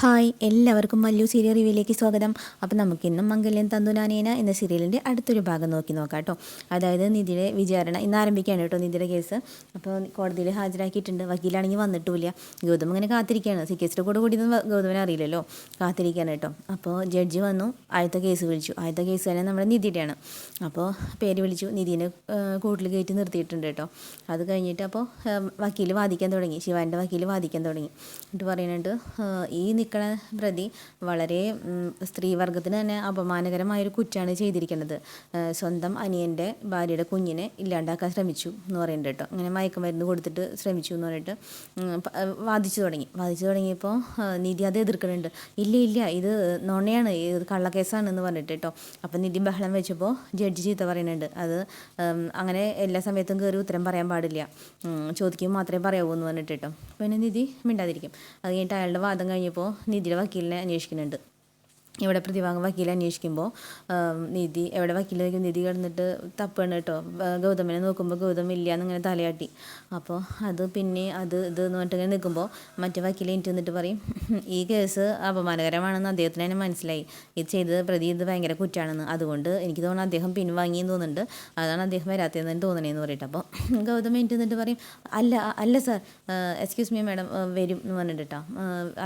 Hi, എല്ലാവർക്കും Mallu serial റിവ്യൂയിലേക്ക് സ്വാഗതം. അപ്പോൾ നമുക്കിന്നും മംഗല്യം തന്തുനാനേന എന്ന സീരിയലിൻ്റെ അടുത്തൊരു ഭാഗം നോക്കാം കേട്ടോ. അതായത് നിധിയുടെ വിചാരണ ഇന്ന് ആരംഭിക്കുകയാണ് കേട്ടോ. നിധിയുടെ കേസ് അപ്പോൾ കോടതിയിൽ ഹാജരാക്കിയിട്ടുണ്ട്. വക്കീലാണെങ്കിൽ വന്നിട്ടുമില്ല. ഗൗതം ഇങ്ങനെ കാത്തിരിക്കുകയാണ്. സിക്കേസിൻ്റെ കൂടി ഗൗതമിനെ അറിയില്ലല്ലോ, കാത്തിരിക്കുകയാണ് കേട്ടോ. അപ്പോൾ ജഡ്ജി വന്നു, ആദ്യത്തെ കേസ് വിളിച്ചു. ആദ്യത്തെ കേസ് തന്നെ നമ്മുടെ നിധിയുടെയാണ്. അപ്പോൾ പേര് വിളിച്ചു, നിധിനെ കൂട്ടിൽ കയറ്റി നിർത്തിയിട്ടുണ്ട് കേട്ടോ. അത് കഴിഞ്ഞിട്ട് അപ്പോൾ വക്കീൽ വാദിക്കാൻ തുടങ്ങി. ശിവാൻ്റെ വക്കീൽ വാദിക്കാൻ തുടങ്ങി. എന്നിട്ട് പറയുന്നുണ്ട്, ഈ നിൽക്കണ പ്രതി വളരെ സ്ത്രീവർഗത്തിന് തന്നെ അപമാനകരമായൊരു കുറ്റമാണ് ചെയ്തിരിക്കുന്നത്. സ്വന്തം അനിയൻ്റെ ഭാര്യയുടെ കുഞ്ഞിനെ ഇല്ലാണ്ടാക്കാൻ ശ്രമിച്ചു എന്ന് പറയുന്നുണ്ട് കേട്ടോ. അങ്ങനെ മയക്കുമരുന്ന് കൊടുത്തിട്ട് ശ്രമിച്ചു എന്ന് പറഞ്ഞിട്ട് വാദിച്ചു തുടങ്ങിയപ്പോൾ നിധി അത് എതിർക്കുന്നുണ്ട്. ഇല്ല ഇത് നുണയാണ്, ഇത് കള്ളക്കേസാണെന്ന് പറഞ്ഞിട്ട് കേട്ടോ. അപ്പം നിധി ബഹളം വെച്ചപ്പോൾ ജഡ്ജി ചീത്ത പറയുന്നുണ്ട്. അത് അങ്ങനെ എല്ലാ സമയത്തും കയറി ഉത്തരം പറയാൻ പാടില്ല, ചോദിക്കുമ്പോൾ മാത്രമേ പറയാവൂ എന്ന് പറഞ്ഞിട്ട് കേട്ടോ. പിന്നെ നിധി മിണ്ടാതിരിക്കും. അത് കഴിഞ്ഞിട്ട് അയാളുടെ വാദം കഴിഞ്ഞപ്പോൾ നിധിയുടെ വക്കീലിനെ അന്വേഷിക്കുന്നുണ്ട്. ഇവിടെ പ്രതിഭാഗം വക്കീൽ അന്വേഷിക്കുമ്പോൾ നിധി എവിടെ വക്കീലേക്ക് നിധി കിടന്നിട്ട് തപ്പാണ് കേട്ടോ. ഗൗതമിനെ നോക്കുമ്പോൾ ഗൗതം ഇല്ല എന്നിങ്ങനെ തലയാട്ടി. അപ്പോൾ അത് പിന്നെ ഇത് എന്ന് പറഞ്ഞിട്ട് ഇങ്ങനെ നിൽക്കുമ്പോൾ മറ്റേ വക്കീൽ എനിക്ക് നിന്നിട്ട് പറയും, ഈ കേസ് അപമാനകരമാണെന്ന് അദ്ദേഹത്തിന് തന്നെ മനസ്സിലായി. ഇത് ചെയ്തത് പ്രതി ഇത് ഭയങ്കര കുറ്റമാണെന്ന്. അതുകൊണ്ട് എനിക്ക് തോന്നുന്നു അദ്ദേഹം പിൻവാങ്ങിയെന്ന് തോന്നുന്നുണ്ട്. അതാണ് അദ്ദേഹം വരാത്തതെന്ന് തോന്നണേന്ന് പറയട്ടെ. അപ്പോൾ ഗൗതം എനിക്ക് നിന്നിട്ട് പറയും, അല്ല സാർ, എക്സ്ക്യൂസ് മീ മാഡം, വരും എന്ന് പറഞ്ഞിട്ട് കേട്ടോ.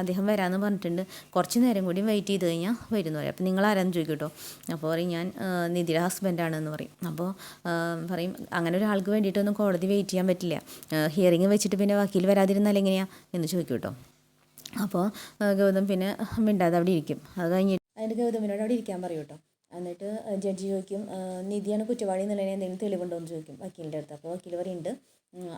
അദ്ദേഹം വരാമെന്ന് പറഞ്ഞിട്ടുണ്ട്. കുറച്ച് നേരം കൂടി വെയിറ്റ് ചെയ്ത് കഴിഞ്ഞാൽ വരുന്നു പറയും. അപ്പോൾ നിങ്ങൾ ആരാന്ന് ചോദിക്കും കേട്ടോ. അപ്പോൾ പറയും, ഞാൻ നിധിയുടെ ഹസ്ബൻഡാണെന്ന് പറയും. അപ്പോൾ പറയും, അങ്ങനെ ഒരാൾക്ക് വേണ്ടിയിട്ടൊന്നും കോടതി വെയിറ്റ് ചെയ്യാൻ പറ്റില്ല. ഹിയറിങ് വെച്ചിട്ട് പിന്നെ വക്കീൽ വരാതിരുന്നാൽ എങ്ങനെയാ എന്ന് ചോദിക്കും കേട്ടോ. അപ്പോൾ ഗൗതം പിന്നെ മിണ്ടാതെ അവിടെ ഇരിക്കും. അത് കഴിഞ്ഞിട്ട് അതിൻ്റെ ഗൗതമിനോട് അവിടെ ഇരിക്കാൻ പറയും കേട്ടോ. എന്നിട്ട് ജഡ്ജി ചോദിക്കും, നിധിയാണ് കുറ്റവാളി എന്നുള്ളതിന് എന്തെങ്കിലും തെളിവുണ്ടോ എന്ന് ചോദിക്കും വക്കീലിൻ്റെ അടുത്ത്. അപ്പോൾ വക്കീൽ പറയുന്നുണ്ട്,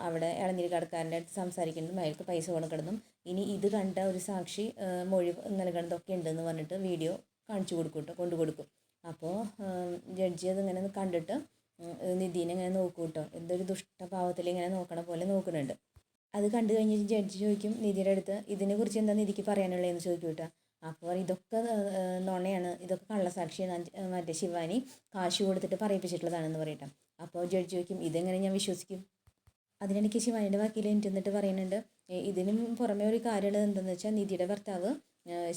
അവിടെ ഇളനീര് കടക്കാരൻ്റെ അടുത്ത് സംസാരിക്കുന്നതും അയാൾക്ക് പൈസ കൊടുക്കുന്നതും ഇനി ഇത് കണ്ട ഒരു സാക്ഷി മൊഴി നൽകേണ്ടതൊക്കെ ഉണ്ടെന്ന് പറഞ്ഞിട്ട് വീഡിയോ കാണിച്ചു കൊടുക്കും കേട്ടോ, കൊണ്ടു കൊടുക്കും. അപ്പോൾ ജഡ്ജി അതിങ്ങനെ കണ്ടിട്ട് നിധീനെ ഇങ്ങനെ നോക്കും കേട്ടോ. എന്തൊരു ദുഷ്ടഭാവത്തിൽ ഇങ്ങനെ നോക്കണ പോലെ നോക്കുന്നുണ്ട്. അത് കണ്ടു കഴിഞ്ഞിട്ട് ജഡ്ജി ചോദിക്കും നിധിയുടെ അടുത്ത്, ഇതിനെക്കുറിച്ച് എന്താ നിധിക്ക് പറയാനുള്ളതെന്ന് ചോദിക്കും കേട്ടോ. അപ്പോൾ ഇതൊക്കെ നുണയാണ്, ഇതൊക്കെ കള്ളസാക്ഷിയാണ്, മറ്റേ ശിവാനി കാശ് കൊടുത്തിട്ട് പറയിപ്പിച്ചിട്ടുള്ളതാണെന്ന് പറയട്ടെ. അപ്പോൾ ജഡ്ജി ചോദിക്കും, ഇതെങ്ങനെ ഞാൻ വിശ്വസിക്കും? അതിനിടയ്ക്ക് ശിവാനിയുടെ വക്കീൽ എന്നിട്ട് പറയുന്നുണ്ട്, ഇതിനും പുറമെ ഒരു കാര്യമുള്ളത് എന്തെന്ന് വെച്ചാൽ നിധിയുടെ ഭർത്താവ്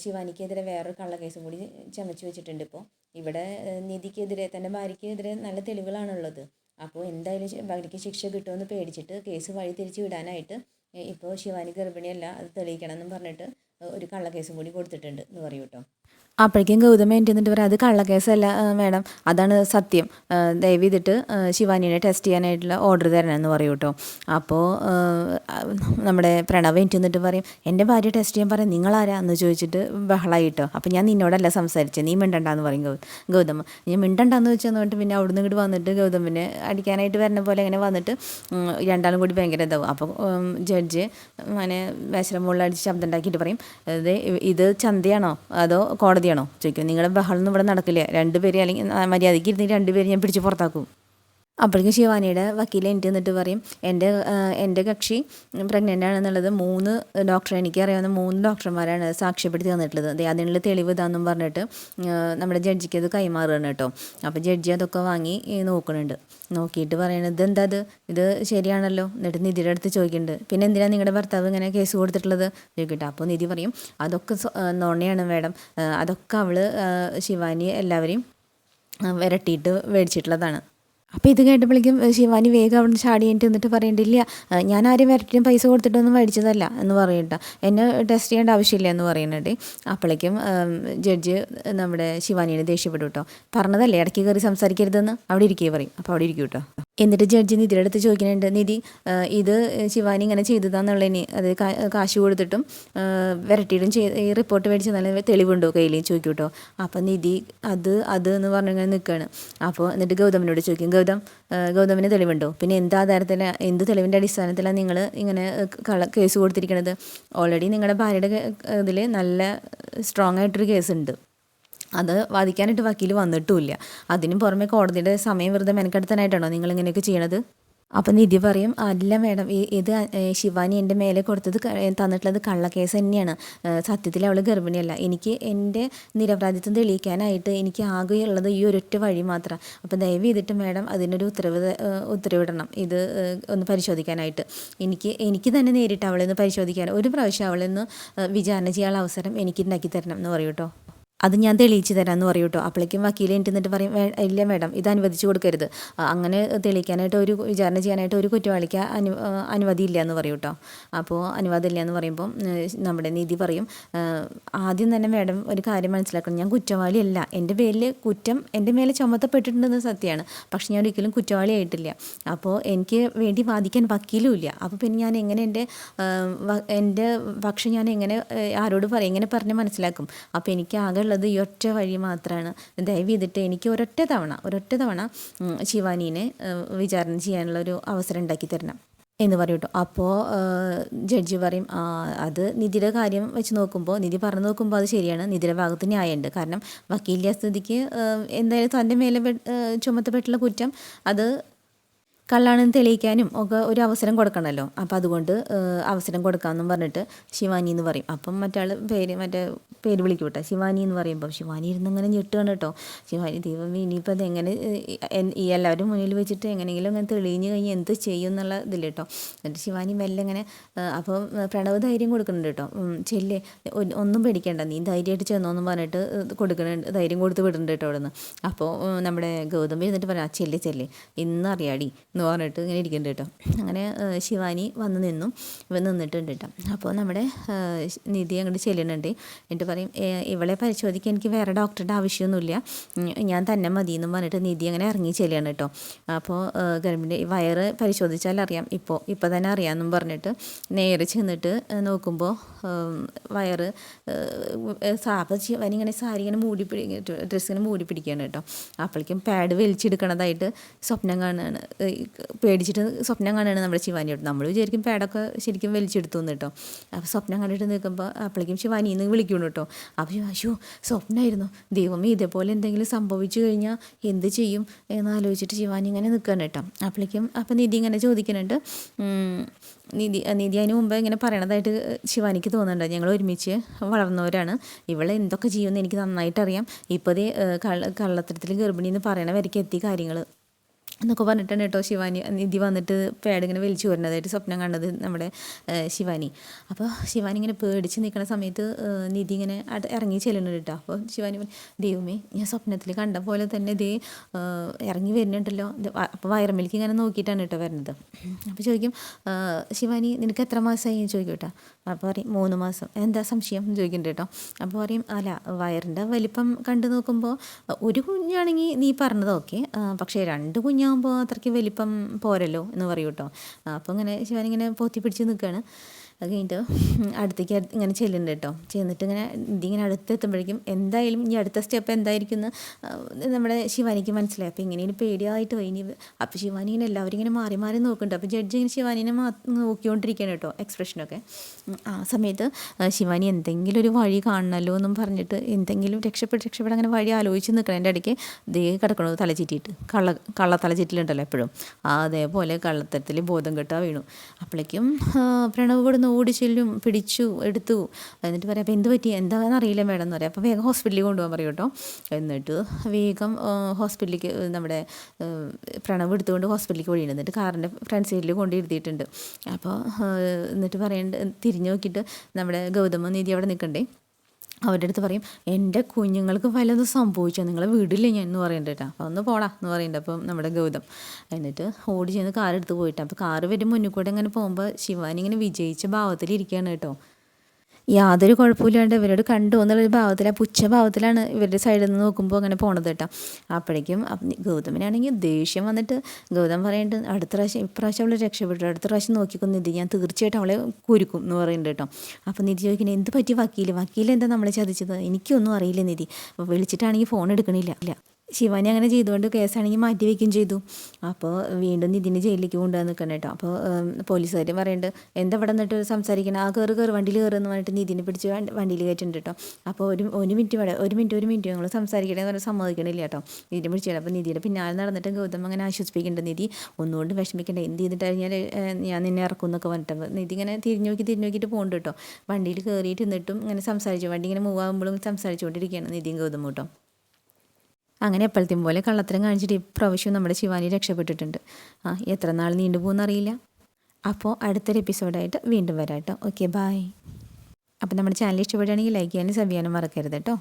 ശിവാനിക്കെതിരെ വേറൊരു കള്ളക്കേസും കൂടി ചമച്ചു വെച്ചിട്ടുണ്ട്. ഇപ്പോൾ ഇവിടെ നിധിക്കെതിരെ, തൻ്റെ ഭാര്യയ്ക്കെതിരെ നല്ല തെളിവുകളാണുള്ളത്. അപ്പോൾ എന്തായാലും ഭാര്യയ്ക്ക് ശിക്ഷ കിട്ടുമെന്ന് പേടിച്ചിട്ട് കേസ് വഴി തിരിച്ച് വിടാനായിട്ട് ഇപ്പോൾ ശിവാനി ഗർഭിണിയല്ല, അത് തെളിയിക്കണമെന്നും പറഞ്ഞിട്ട് ഒരു കള്ളക്കേസും കൂടി കൊടുത്തിട്ടുണ്ട് എന്ന് പറയൂ കേട്ടോ. അപ്പോഴേക്കും ഗൗതം എന്നിട്ട് പറയാം, അത് കള്ളക്കേസല്ല മാഡം, അതാണ് സത്യം. ദയവ് ചെയ്തിട്ട് ശിവാനിനെ ടെസ്റ്റ് ചെയ്യാനായിട്ടുള്ള ഓർഡർ തരണമെന്ന് പറയൂ കേട്ടോ. അപ്പോൾ നമ്മുടെ പ്രണവ് എന്നിട്ട് പറയും, എൻ്റെ ഭാര്യ ടെസ്റ്റ് ചെയ്യാൻ പറയും, നിങ്ങളാരാ എന്ന് ചോദിച്ചിട്ട് ബഹളായി കേട്ടോ. അപ്പോൾ ഞാൻ നിന്നോടല്ല സംസാരിച്ചത്, നീ മിണ്ടണ്ടെന്ന് പറയും ഗൗതം. ഞാൻ മിണ്ടണ്ടെന്ന് വെച്ചെന്ന് പറഞ്ഞിട്ട് പിന്നെ അവിടുന്ന് ഇങ്ങോട്ട് വന്നിട്ട് ഗൗതമിനെ അടിക്കാനായിട്ട് വരുന്ന പോലെ അങ്ങനെ വന്നിട്ട് രണ്ടാളും കൂടി ഭയങ്കര ഇതാവും. അപ്പോൾ ജഡ്ജ് അങ്ങനെ വേശ്രമുള്ള അടിച്ച് ശബ്ദം ഉണ്ടാക്കിയിട്ട് പറയും, ഇത് ചന്തയാണോ അതോ കോടതിയാണോ ചോദിക്കും. നിങ്ങളുടെ ബഹളൊന്നും ഇവിടെ നടക്കില്ല, രണ്ടുപേരെ അല്ലെങ്കിൽ മര്യാദയ്ക്ക് ഇരുന്ന് രണ്ടുപേരും ഞാൻ പിടിച്ച് പുറത്താക്കും. അപ്പോഴേക്കും ശിവാനിയുടെ വക്കീൽ എന്നിട്ട് പറയും, എൻ്റെ കക്ഷി പ്രഗ്നൻ്റ് ആണെന്നുള്ളത് 3 ഡോക്ടർ, എനിക്കറിയാവുന്ന 3 ഡോക്ടർമാരാണ് സാക്ഷ്യപ്പെടുത്തി തന്നിട്ടുള്ളത്. അതിനുള്ള തെളിവ് ഇതാണെന്നും പറഞ്ഞിട്ട് നമ്മുടെ ജഡ്ജിക്ക് അത് കൈമാറുകയാണ് കേട്ടോ. അപ്പോൾ ജഡ്ജി അതൊക്കെ വാങ്ങി നോക്കുന്നുണ്ട്. നോക്കിയിട്ട് പറയണത്, എന്താ ഇത് ശരിയാണല്ലോ. എന്നിട്ട് നിധിയുടെ അടുത്ത് ചോദിക്കുന്നുണ്ട്, പിന്നെ എന്തിനാണ് നിങ്ങളുടെ ഭർത്താവ് ഇങ്ങനെ കേസ് കൊടുത്തിട്ടുള്ളത് ചോദിക്കട്ടെ. അപ്പോൾ നിധി പറയും, അതൊക്കെ നുണയാണ് മാഡം, അതൊക്കെ അവൾ ശിവാനി എല്ലാവരെയും വിരട്ടിയിട്ട് മേടിച്ചിട്ടുള്ളതാണ്. അപ്പോൾ ഇത് കേട്ടപ്പോഴേക്കും ശിവാനി വേഗം അവിടെ നിന്ന് ചാടി എന്നിട്ട് പറയേണ്ടില്ല, ഞാൻ ആരും വരട്ടിനും പൈസ കൊടുത്തിട്ടൊന്നും മേടിച്ചതല്ല എന്ന് പറയണ്ട, എന്നെ ടെസ്റ്റ് ചെയ്യേണ്ട ആവശ്യമില്ല എന്ന് പറയുന്നുണ്ട്. അപ്പോഴേക്കും ജഡ്ജ് നമ്മുടെ ശിവാനിയെ ദേഷ്യപ്പെട്ടു കേട്ടോ. പറഞ്ഞതല്ലേ ഇടയ്ക്ക് കയറി സംസാരിക്കരുതെന്ന്, അവിടെ ഇരിക്കുക പറയും. അപ്പോൾ അവിടെ ഇരിക്കും കേട്ടോ. എന്നിട്ട് ജഡ്ജി നിധിയുടെ അടുത്ത് ചോദിക്കുന്നുണ്ട്, നിധി ഇത് ശിവാനി ഇങ്ങനെ ചെയ്തതാന്നുള്ളതിന്, അത് കാശ് കൊടുത്തിട്ടും വിരട്ടിയിട്ടും ഈ റിപ്പോർട്ട് മേടിച്ച് നല്ല തെളിവുണ്ടോ കയ്യിൽ ചോദിക്കും കേട്ടോ. അപ്പം നിധി അത് എന്ന് പറഞ്ഞിങ്ങനെ നിൽക്കുകയാണ്. അപ്പോൾ എന്നിട്ട് ഗൗതമിനോട് ചോദിക്കും, ഗൗതമിന് തെളിവുണ്ടോ, പിന്നെ എന്ത് തെളിവിൻ്റെ അടിസ്ഥാനത്തിലാണ് നിങ്ങൾ ഇങ്ങനെ കേസ് കൊടുത്തിരിക്കുന്നത്? ഓൾറെഡി നിങ്ങളുടെ ഭാര്യയുടെ ഇതിൽ നല്ല സ്ട്രോങ് ആയിട്ടൊരു കേസുണ്ട്, അത് വാദിക്കാനായിട്ട് വക്കീൽ വന്നിട്ടുമില്ല. അതിനും പുറമെ കോടതിയുടെ സമയം വെറുതെ മെനക്കെടുത്താനായിട്ടാണോ നിങ്ങളിങ്ങനെയൊക്കെ ചെയ്യണത്? അപ്പം നിധി പറയും അല്ല മേഡം ഇത് ശിവാനി എൻ്റെ മേലെ കൊടുത്തത് തന്നിട്ടുള്ളത് കള്ളക്കേസ് തന്നെയാണ്. സത്യത്തിൽ അവൾ ഗർഭിണിയല്ല. എനിക്ക് എൻ്റെ നിരപരാധിത്വം തെളിയിക്കാനായിട്ട് എനിക്ക് ആകെയുള്ളത് ഈ ഒരൊറ്റ വഴി മാത്രം. അപ്പം ദയവ് ചെയ്തിട്ട് മേഡം അതിനൊരു ഉത്തരവിടണം, ഇത് ഒന്ന് പരിശോധിക്കാനായിട്ട്. എനിക്ക് തന്നെ നേരിട്ട് അവളൊന്ന് പരിശോധിക്കാൻ ഒരു പ്രാവശ്യം അവളൊന്ന് വിചാരണ ചെയ്യാനുള്ള അവസരം എനിക്ക് ഉണ്ടാക്കി തരണം എന്ന് പറയൂ കേട്ടോ. അത് ഞാൻ തെളിയിച്ച് തരാമെന്ന് പറയൂ കേട്ടോ. അപ്പോഴേക്കും വക്കീൽ എന്നിട്ട് പറയും ഇല്ല മേഡം, ഇത് അനുവദിച്ചു കൊടുക്കരുത്, അങ്ങനെ തെളിയിക്കാനായിട്ട് ഒരു വിചാരണ ചെയ്യാനായിട്ട് ഒരു കുറ്റവാളിക്ക് അനുമതിയില്ല എന്ന് പറയൂ കേട്ടോ. അപ്പോൾ അനുവാദമില്ല എന്ന് പറയുമ്പോൾ നമ്മുടെ നീതി പറയും ആദ്യം തന്നെ മേഡം ഒരു കാര്യം മനസ്സിലാക്കണം, ഞാൻ കുറ്റവാളിയല്ല. എൻ്റെ പേരിൽ കുറ്റം എൻ്റെ മേലെ ചുമത്തപ്പെട്ടിട്ടുണ്ടെന്ന് സത്യമാണ്, പക്ഷെ ഞാൻ ഒരിക്കലും കുറ്റവാളിയായിട്ടില്ല. അപ്പോൾ എനിക്ക് വേണ്ടി വാദിക്കാൻ വക്കീലും ഇല്ല. അപ്പോൾ പിന്നെ ഞാൻ എങ്ങനെ എൻ്റെ പക്ഷം ഞാൻ എങ്ങനെ ആരോട് പറയും, എങ്ങനെ പറഞ്ഞ് മനസ്സിലാക്കും? അപ്പോൾ എനിക്ക് ആകെ ഉള്ളത് ഈ ഒറ്റ വഴി മാത്രമാണ്. ദയവ് ചെയ്തിട്ട് എനിക്ക് ഒരൊറ്റ തവണ ശിവാനീനെ വിചാരണ ചെയ്യാനുള്ള ഒരു അവസരം ഉണ്ടാക്കി തരണം എന്ന് പറയും കേട്ടോ. അപ്പോൾ ജഡ്ജി പറയും അത് നിധിയുടെ കാര്യം വെച്ച് നോക്കുമ്പോൾ, നിധി പറഞ്ഞു നോക്കുമ്പോൾ അത് ശരിയാണ്, നിധിയുടെ ഭാഗത്ത് ന്യായമുണ്ട്. കാരണം വക്കീലിൻ്റെ സ്ഥിതിക്ക് എന്തായാലും തൻ്റെ മേലെ ചുമത്തപ്പെട്ടുള്ള കുറ്റം അത് കള്ളാണെന്ന് തെളിയിക്കാനും ഒക്കെ ഒരു അവസരം കൊടുക്കണമല്ലോ. അപ്പോൾ അതുകൊണ്ട് അവസരം കൊടുക്കാമെന്നും പറഞ്ഞിട്ട് ശിവാനി എന്ന് പറയും. അപ്പം മറ്റേ പേര് വിളിക്കും കേട്ടോ, ശിവാനി എന്ന് പറയുമ്പോൾ ശിവാനി ഇരുന്നിങ്ങനെ ഞെട്ടുകയാണ് കേട്ടോ. ശിവാനി ദൈവമേ ഇനിയിപ്പോൾ അതെങ്ങനെ ഈ എല്ലാവരും മുന്നിൽ വെച്ചിട്ട് എങ്ങനെയെങ്കിലും അങ്ങനെ തെളിഞ്ഞ് കഴിഞ്ഞ് എന്ത് ചെയ്യും എന്നുള്ള ഇതില്ല കേട്ടോ. എന്നിട്ട് ശിവാനി മെല്ലെ ഇങ്ങനെ അപ്പോൾ പ്രണവ് ധൈര്യം കൊടുക്കുന്നുണ്ട് കേട്ടോ. ചെല്ലേ ഒന്നും പേടിക്കേണ്ട, നീ ധൈര്യമായിട്ട് ചെന്നോന്ന് പറഞ്ഞിട്ട് കൊടുക്കുന്നുണ്ട്, ധൈര്യം കൊടുത്ത് വിടുന്നുണ്ട് കേട്ടോ അവിടെ നിന്ന്. അപ്പോൾ നമ്മുടെ ഗൗതം ഇരുന്നിട്ട് പറയാം ചെല്ലേ ഇന്ന് അറിയാടി എന്ന് പറഞ്ഞിട്ട് ഇങ്ങനെ ഇരിക്കുന്നുണ്ട് കേട്ടോ. അങ്ങനെ ശിവാനി നിന്നിട്ടുണ്ട് കേട്ടോ. അപ്പോൾ നമ്മുടെ നിധി അങ്ങോട്ട് ചെല്ലുന്നുണ്ട്. എന്നിട്ട് പറയും ഇവളെ പരിശോധിക്കാൻ എനിക്ക് വേറെ ഡോക്ടറുടെ ആവശ്യമൊന്നുമില്ല, ഞാൻ തന്നെ മതി എന്നും പറഞ്ഞിട്ട് നിധി അങ്ങനെ ഇറങ്ങി ചെല്ലുകയാണ് കേട്ടോ. അപ്പോൾ ഗർഭിണി വയറ് പരിശോധിച്ചാൽ അറിയാം, ഇപ്പോൾ തന്നെ അറിയാമെന്നും പറഞ്ഞിട്ട് നേരെ ചെന്നിട്ട് നോക്കുമ്പോൾ വയറ് ശിവാനി ഇങ്ങനെ സാരി ഇങ്ങനെ ഡ്രസ്സിങ്ങനെ മൂടി പിടിക്കുകയാണ് കേട്ടോ. അപ്പോഴേക്കും പാഡ് വലിച്ചെടുക്കണതായിട്ട് സ്വപ്നം കാണുകയാണ്. പേടിച്ചിട്ട് സ്വപ്നം കാണുകയാണ് നമ്മുടെ ശിവാനി കേട്ടോ. നമ്മൾ വിചാരിക്കും പാഡൊക്കെ ശരിക്കും വലിച്ചെടുത്തു എന്ന് കേട്ടോ. അപ്പോൾ സ്വപ്നം കണ്ടിട്ട് നിൽക്കുമ്പോൾ അപ്പോഴേക്കും ശിവാനി എന്ന് വിളിക്കണം കേട്ടോ. അപ്പോൾ അയ്യോ സ്വപ്നമായിരുന്നു, ദൈവമേ ഇതേപോലെ എന്തെങ്കിലും സംഭവിച്ചു കഴിഞ്ഞാൽ എന്ത് ചെയ്യും എന്നാലോചിച്ചിട്ട് ശിവാനി ഇങ്ങനെ നിൽക്കുകയാണ് കേട്ടോ. അപ്പോൾ നിധി ഇങ്ങനെ ചോദിക്കുന്നുണ്ട്, നിധി അതിന് മുമ്പ് ഇങ്ങനെ പറയണതായിട്ട് ശിവാനിക്ക് തോന്നുന്നുണ്ട്, ഞങ്ങൾ ഒരുമിച്ച് വളർന്നവരാണ്, ഇവൾ എന്തൊക്കെ ചെയ്യുമെന്ന് എനിക്ക് നന്നായിട്ട് അറിയാം, ഇപ്പോൾ കള്ളത്തരത്തിൽ ഗർഭിണി എന്ന് പറയണ വരയ്ക്ക് എത്തി കാര്യങ്ങൾ എന്നൊക്കെ പറഞ്ഞിട്ടാണ് കേട്ടോ ശിവാനി നിധി വന്നിട്ട് പാഡ് ഇങ്ങനെ വലിച്ചു വരുന്നതായിട്ട് സ്വപ്നം കണ്ടത് നമ്മുടെ ശിവാനി. അപ്പോൾ ശിവാനി ഇങ്ങനെ പേടിച്ച് നിൽക്കുന്ന സമയത്ത് നിധി ഇങ്ങനെ ഇറങ്ങി ചെല്ലുന്നുണ്ട് കേട്ടോ. അപ്പോൾ ശിവാനി ദൈവമേ ഞാൻ സ്വപ്നത്തിൽ കണ്ട പോലെ തന്നെ ദേ ഇറങ്ങി വരുന്നുണ്ടല്ലോ. അപ്പോൾ വയറമ്മലേക്ക് ഇങ്ങനെ നോക്കിയിട്ടാണ് കേട്ടോ വരുന്നത്. അപ്പോൾ ചോദിക്കും ശിവാനി നിനക്ക് എത്ര മാസമായി ചോദിക്കും കേട്ടോ. അപ്പോൾ പറയും 3 മാസം. എന്താ സംശയം എന്ന് ചോദിക്കുന്നുണ്ട് കേട്ടോ. അപ്പോൾ പറയും അല്ല വയറിൻ്റെ വലിപ്പം കണ്ടു നോക്കുമ്പോൾ ഒരു കുഞ്ഞാണെങ്കിൽ നീ പറഞ്ഞത് ഓക്കെ, പക്ഷേ 2 കുഞ്ഞാകുമ്പോൾ അത്രയ്ക്ക് വലിപ്പം പോരല്ലോ എന്ന് പറയും കേട്ടോ. അപ്പോൾ ഇങ്ങനെ ശിവാനിങ്ങനെ പൊത്തി പിടിച്ച് നിൽക്കുകയാണ്. അത് കഴിഞ്ഞിട്ട് അടുത്തേക്ക് ഇങ്ങനെ ചെല്ലുന്നുണ്ട് കേട്ടോ. ചെന്നിട്ട് ഇതിങ്ങനെ അടുത്തെത്തുമ്പോഴേക്കും എന്തായാലും ഈ അടുത്ത സ്റ്റെപ്പ് എന്തായിരിക്കും എന്ന് നമ്മുടെ ശിവാനിക്ക് മനസ്സിലായി. അപ്പോൾ ഇങ്ങനെ പേടിയായിട്ട് പോയി. അപ്പോൾ ശിവാനി ഇങ്ങനെ എല്ലാവരും ഇങ്ങനെ മാറി മാറി നോക്കുന്നുണ്ട്. അപ്പോൾ ജഡ്ജി ഇങ്ങനെ ശിവാനിനെ നോക്കിക്കൊണ്ടിരിക്കുകയാണ് കേട്ടോ, എക്സ്പ്രഷനൊക്കെ. ആ സമയത്ത് ശിവാനി എന്തെങ്കിലും ഒരു വഴി കാണണമല്ലോ എന്നും പറഞ്ഞിട്ട് എന്തെങ്കിലും രക്ഷപ്പെട്ട് അങ്ങനെ വഴി ആലോചിച്ച് നിൽക്കണം. എൻ്റെ ഇടയ്ക്ക് ദേ കിടക്കണത് തലചിറ്റിയിട്ട് കള്ള തലചിറ്റിലുണ്ടല്ലോ എപ്പോഴും, അതേപോലെ കള്ളത്തരത്തിൽ ബോധം കെട്ടാ വീണു. അപ്പോഴേക്കും പ്രണവ് ഇവിടുന്ന് ഓടി ചെല്ലും, പിടിച്ചു എടുത്തു. എന്നിട്ട് പറയാം അപ്പോൾ എന്ത് പറ്റി എന്താണെന്ന് അറിയില്ല മേഡം എന്ന് പറയാം. അപ്പോൾ വേഗം ഹോസ്പിറ്റലിൽ കൊണ്ടുപോകാൻ പറയും കേട്ടോ. എന്നിട്ട് വേഗം ഹോസ്പിറ്റലിലേക്ക് നമ്മുടെ പ്രണവ് എടുത്തുകൊണ്ട് ഹോസ്പിറ്റലിലേക്ക് വഴിയുണ്ട്. എന്നിട്ട് കാറിൻ്റെ ഫ്രണ്ട് സൈഡിൽ കൊണ്ട് ഇരുത്തിയിട്ടുണ്ട്. അപ്പോൾ എന്നിട്ട് തിരിഞ്ഞു നോക്കിയിട്ട് നമ്മുടെ ഗൗതമ നിധി അവിടെ നിൽക്കണ്ടേ, അവരുടെ അടുത്ത് പറയും എൻ്റെ കുഞ്ഞുങ്ങൾക്ക് വല്ലതും സംഭവിച്ചോ, നിങ്ങളെ വീടില്ല ഞാൻ എന്ന് പറയുന്നുണ്ട് കേട്ടോ. അപ്പോൾ ഒന്ന് പോടാ എന്ന് പറയുന്നുണ്ട് അപ്പം നമ്മുടെ ഗൗതം. എന്നിട്ട് ഓടി ചെന്ന് കാറെടുത്ത് പോയിട്ട് അപ്പോൾ കാറ് വരും മുന്നിൽ കൂടെ ഇങ്ങനെ പോകുമ്പോൾ ശിവാനി ഇങ്ങനെ വിജയിച്ച ഭാവത്തിലിരിക്കുകയാണ് കേട്ടോ. യാതൊരു കുഴപ്പമില്ലാണ്ട് ഇവരോട് കണ്ടു എന്നുള്ളൊരു ഭാവത്തിൽ, പുച്ഛഭാവത്തിലാണ് ഇവരുടെ സൈഡിൽ നിന്ന് നോക്കുമ്പോൾ അങ്ങനെ പോണത് കേട്ടോ. അപ്പോഴേക്കും ഗൗതമിനാണെങ്കിൽ ദേഷ്യം വന്നിട്ട് ഗൗതം പറയുന്നുണ്ട് ഇപ്രാവശ്യം അവളെ രക്ഷപ്പെട്ടു, അടുത്ത പ്രാവശ്യം നോക്കിക്കൊന്നു നിധി, ഞാൻ തീർച്ചയായിട്ടും അവളെ കുരുക്കും എന്ന് പറയുന്നുണ്ട് കേട്ടോ. അപ്പോൾ നിധി ചോദിക്കുന്നത് എന്ത് പറ്റി വക്കീൽ എന്താ നമ്മളെ ചതിച്ചത്, എനിക്കൊന്നും അറിയില്ല നിധി, വിളിച്ചിട്ടാണെങ്കിൽ ഫോൺ എടുക്കണില്ല. ശിവാനി അങ്ങനെ ചെയ്തുകൊണ്ട് കേസാണെങ്കിൽ മാറ്റി വയ്ക്കുകയും ചെയ്തു. അപ്പോൾ വീണ്ടും നിതിനെ ജയിലിലേക്ക് കൊണ്ടുവന്ന് നിൽക്കണം കേട്ടോ. അപ്പോൾ പോലീസുകാർ പറയുന്നുണ്ട് എന്താ ഇവിടെ നിന്നിട്ട് സംസാരിക്കണം, ആ കയറ് വണ്ടിയിൽ കയറുമെന്ന് പറഞ്ഞിട്ട് നിതിനെ പിടിച്ച് വണ്ടിയിൽ കയറ്റുന്നുണ്ട് കേട്ടോ. അപ്പോൾ ഒരു മിനിറ്റ് ഞങ്ങൾ സംസാരിക്കണേ എന്ന് പറഞ്ഞാൽ സമ്മതിക്കണില്ല കേട്ടോ. നിതിനെ പിടിച്ചിട്ട് അപ്പോൾ നിധിയുടെ പിന്നാലെ നടന്നിട്ട് ഗൗതം അങ്ങനെ ആശ്വസിപ്പിക്കേണ്ട, നിധി ഒന്നുകൊണ്ട് വിഷമിക്കേണ്ട, എന്ത് ചെയ്തിട്ട് കഴിഞ്ഞാൽ ഞാൻ നിന്നെ ഇറക്കും എന്നൊക്കെ പറഞ്ഞിട്ട് നിധി ഇങ്ങനെ തിരിഞ്ഞു നോക്കിയിട്ട് പോകുന്നുണ്ട് കേട്ടോ. വണ്ടിയിൽ കയറിയിട്ട് നിന്നിട്ടും ഇങ്ങനെ സംസാരിച്ചു, വണ്ടി ഇങ്ങനെ മൂവ് ആകുമ്പോഴും സംസാരിച്ചുകൊണ്ടിരിക്കുകയാണ് നിധിയും ഗൗതം കേട്ടോ. അങ്ങനെ എപ്പോഴത്തെയും പോലെ കള്ളത്തരം കാണിച്ചിട്ട് ഇപ്രാവശ്യം നമ്മുടെ ശിവാനി രക്ഷപ്പെട്ടിട്ടുണ്ട്. എത്ര നാൾ നീണ്ടു പോകുന്നറിയില്ല. അപ്പോൾ അടുത്തൊരു എപ്പിസോഡായിട്ട് വീണ്ടും വരാം കേട്ടോ. Okay, bye. അപ്പോൾ നമ്മുടെ ചാനൽ ഇഷ്ടപ്പെടുകയാണെങ്കിൽ ലൈക്ക് ചെയ്യാനും സബ് ചെയ്യാനും മറക്കരുത് കേട്ടോ.